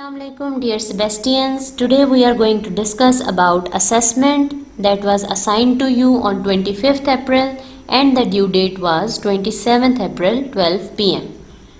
Assalamualaikum dear Sebastians. Today we are going to discuss about assessment that was assigned to you on 25th April and the due date was 27th April 12 pm.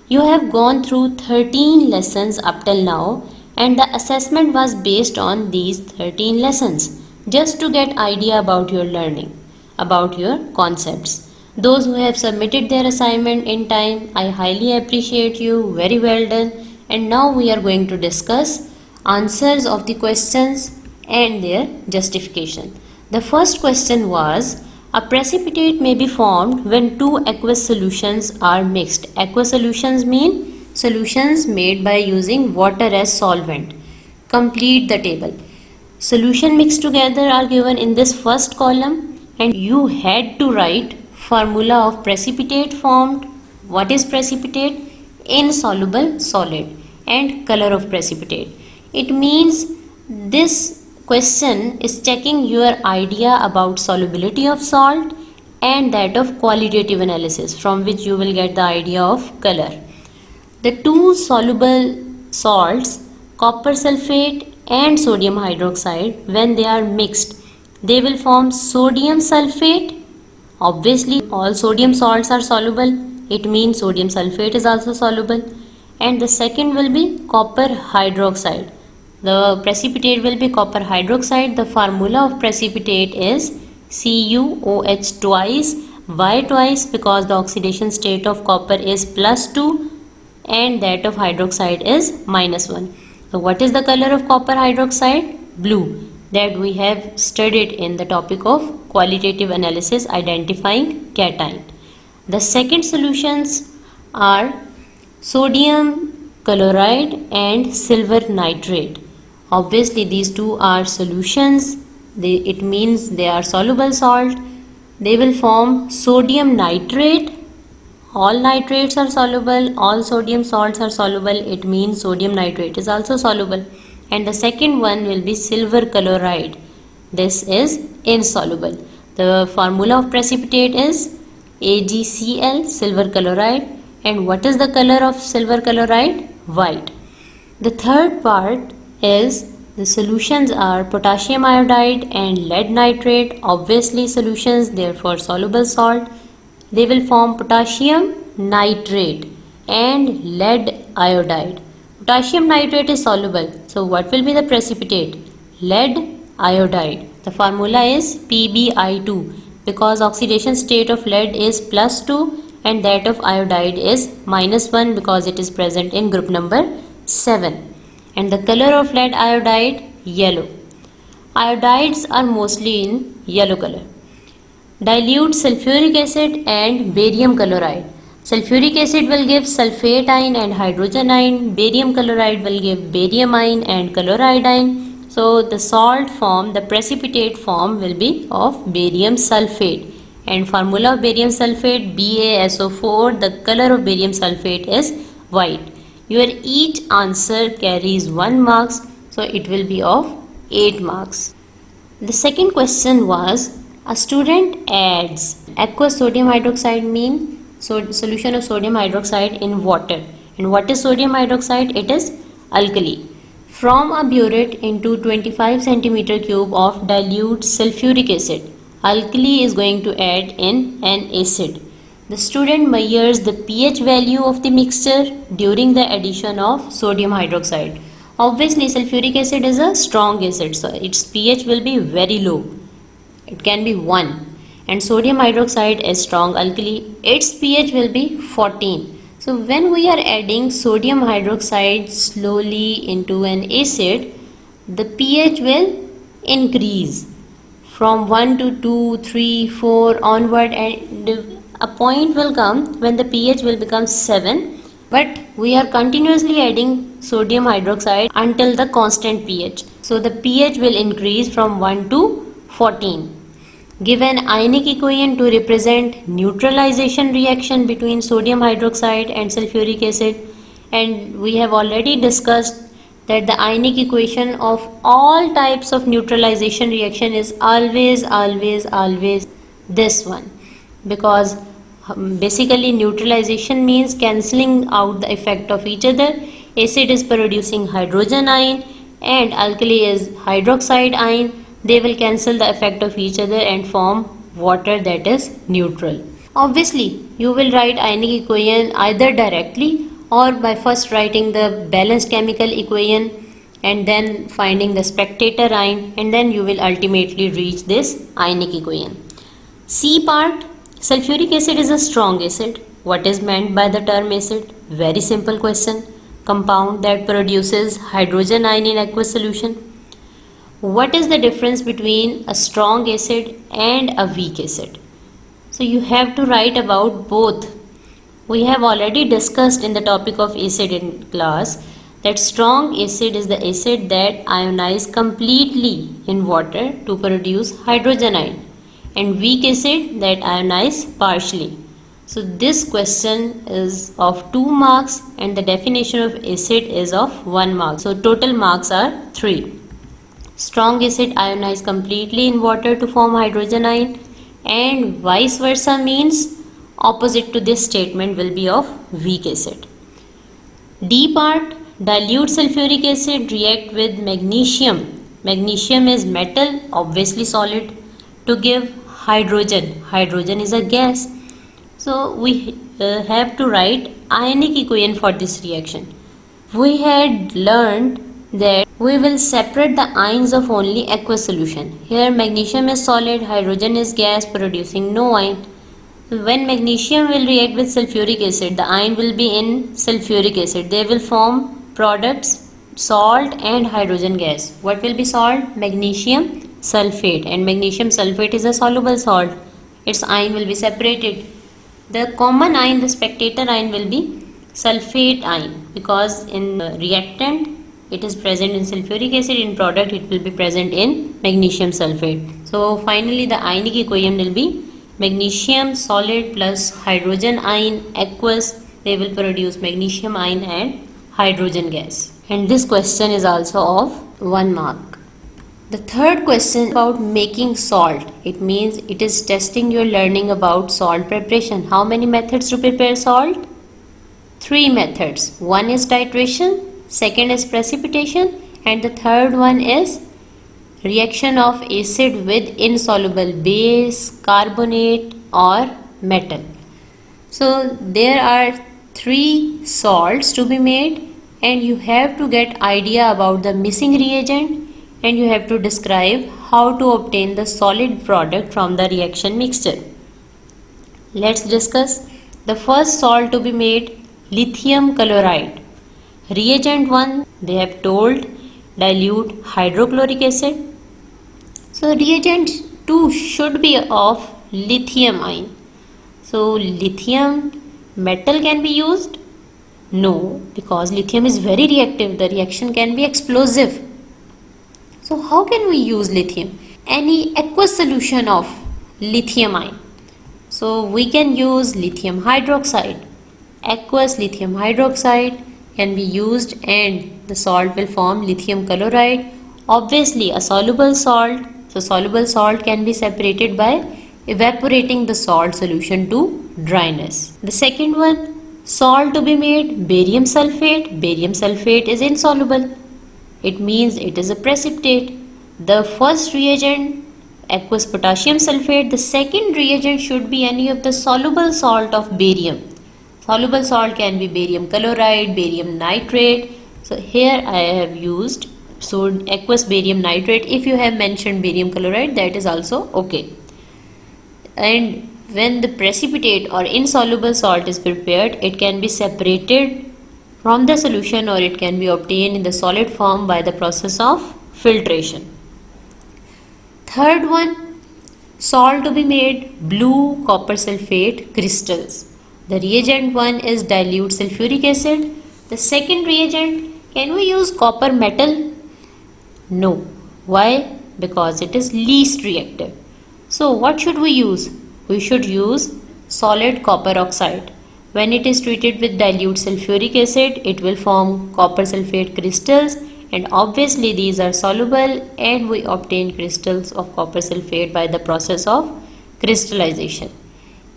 You have gone through 13 lessons up till now and the assessment was based on these 13 lessons just to get idea about your learning, about your concepts. Those who have submitted their assignment in time, I highly appreciate you. Very well done. And now we are going to discuss answers of the questions and their justification. The first question was, a precipitate may be formed when two aqueous solutions are mixed. Aqueous solutions mean solutions made by using water as solvent. Complete the table. Solution mixed together are given in this first column and you had to write formula of precipitate formed. What is precipitate? Insoluble solid. And color of precipitate. It means this question is checking your idea about solubility of salt and that of qualitative analysis, from which you will get the idea of color. The two soluble salts, copper sulfate and sodium hydroxide, when they are mixed, they will form sodium sulfate. Obviously all sodium salts are soluble. It means sodium sulfate is also soluble. And the second will be copper hydroxide. The precipitate will be copper hydroxide. The formula of precipitate is CuOH twice, Y twice, because the oxidation state of copper is +2 and that of hydroxide is -1. So what is the color of copper hydroxide? Blue. That we have studied in the topic of qualitative analysis identifying cation. The second solutions are sodium chloride and silver nitrate. Obviously these two are solutions. It means they are soluble salt. They will form sodium nitrate. All nitrates are soluble. All sodium salts are soluble. It means sodium nitrate is also soluble. And the second one will be silver chloride. This is insoluble. The formula of precipitate is AgCl, silver chloride. And what is the color of silver chloride? White. The third part is the solutions are potassium iodide and lead nitrate. Obviously solutions, therefore soluble salt. They will form potassium nitrate and lead iodide. Potassium nitrate is soluble. So what will be the precipitate? Lead iodide. The formula is PbI2 because oxidation state of lead is +2 and that of iodide is -1 because it is present in group number 7. And the color of lead iodide? Yellow. Iodides are mostly in yellow color. Dilute sulfuric acid and barium chloride. Sulfuric acid will give sulfate ion and hydrogen ion. Barium chloride will give barium ion and chloride ion. So the salt form, the precipitate form will be of barium sulfate. And formula of barium sulfate BaSO4. The color of barium sulfate is white. Your each answer carries 1 marks, so it will be of 8 marks. The second question was, a student adds aqueous sodium hydroxide mean solution of sodium hydroxide in water. And what is sodium hydroxide? It is alkali. From a burette into 25 cm cube of dilute sulfuric acid, alkali is going to add in an acid. The student measures the pH value of the mixture during the addition of sodium hydroxide. Obviously sulfuric acid is a strong acid, so its pH will be very low. It can be 1. And sodium hydroxide is strong alkali. Its pH will be 14. So when we are adding sodium hydroxide slowly into an acid, the pH will increase from 1 to 2, 3, 4 onward, and a point will come when the pH will become 7. But we are continuously adding sodium hydroxide until the constant pH. So the pH will increase from 1 to 14. Give an ionic equation to represent neutralization reaction between sodium hydroxide and sulfuric acid. And we have already discussed that the ionic equation of all types of neutralization reaction is always this one, because basically neutralization means cancelling out the effect of each other. acid is producing hydrogen ion and alkali is hydroxide ion, they will cancel the effect of each other and form water that is neutral. Obviously, you will write ionic equation either directly or by first writing the balanced chemical equation and then finding the spectator ion, and then you will ultimately reach this ionic equation. C part, sulfuric acid is a strong acid. What is meant by the term acid? Very simple question. Compound that produces hydrogen ion in aqueous solution. What is the difference between a strong acid and a weak acid? So you have to write about both. We have already discussed in the topic of acid in class that strong acid is the acid that ionizes completely in water to produce hydrogen ion, and weak acid that ionizes partially. So this question is of 2 marks and the definition of acid is of 1 mark. So total marks are 3. Strong acid ionizes completely in water to form hydrogen ion, and vice versa means opposite to this statement will be of weak acid. D part, dilute sulfuric acid react with magnesium. Magnesium is metal, obviously solid, to give hydrogen. Hydrogen is a gas. So we have to write ionic equation for this reaction. We had learned that we will separate the ions of only aqueous solution. Here magnesium is solid, hydrogen is gas producing no ion. When magnesium will react with sulfuric acid, the ion will be in sulfuric acid. They will form products salt and hydrogen gas. What will be salt? Magnesium sulfate, and magnesium sulfate is a soluble salt. Its ion will be separated. The common ion, the spectator ion, will be sulfate ion because in reactant it is present in sulfuric acid, in product it will be present in magnesium sulfate. So finally the ionic equation will be magnesium solid plus hydrogen ion aqueous. They will produce magnesium ion and hydrogen gas. And this question is also of 1 mark. The third question about making salt. It means it is testing your learning about salt preparation. How many methods to prepare salt? 3 methods. One is titration, second is precipitation, and the third one is reaction of acid with insoluble base, carbonate or metal. So there are 3 salts to be made and you have to get idea about the missing reagent and you have to describe how to obtain the solid product from the reaction mixture. Let's discuss. The first salt to be made, lithium chloride. Reagent 1, they have told dilute hydrochloric acid. So reagent 2 should be of lithium ion. So lithium metal can be used? No, because lithium is very reactive. The reaction can be explosive. So how can we use lithium? Any aqueous solution of lithium ion. So we can use lithium hydroxide. Aqueous lithium hydroxide can be used and the salt will form lithium chloride. Obviously a soluble salt. So soluble salt can be separated by evaporating the salt solution to dryness. The second one, salt to be made, barium sulfate. Barium sulfate is insoluble. It means it is a precipitate. The first reagent, aqueous potassium sulfate. The second reagent should be any of the soluble salt of barium. Soluble salt can be barium chloride, barium nitrate. So here I have used aqueous barium nitrate. If you have mentioned barium chloride, that is also okay. And when the precipitate or insoluble salt is prepared, it can be separated from the solution or it can be obtained in the solid form by the process of filtration. Third one, salt to be made, blue copper sulfate crystals. The reagent 1 is dilute sulfuric acid. The second reagent, can we use copper metal? No. Why? Because it is least reactive. So what should we use? We should use solid copper oxide. When it is treated with dilute sulfuric acid, it will form copper sulfate crystals, and obviously these are soluble and we obtain crystals of copper sulfate by the process of crystallization.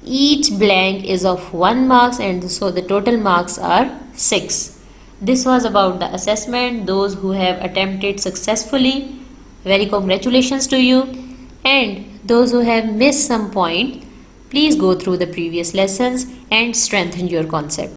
Each blank is of 1 mark and so the total marks are 6. This was about the assessment. Those who have attempted successfully, very congratulations to you. And those who have missed some point, please go through the previous lessons and strengthen your concept.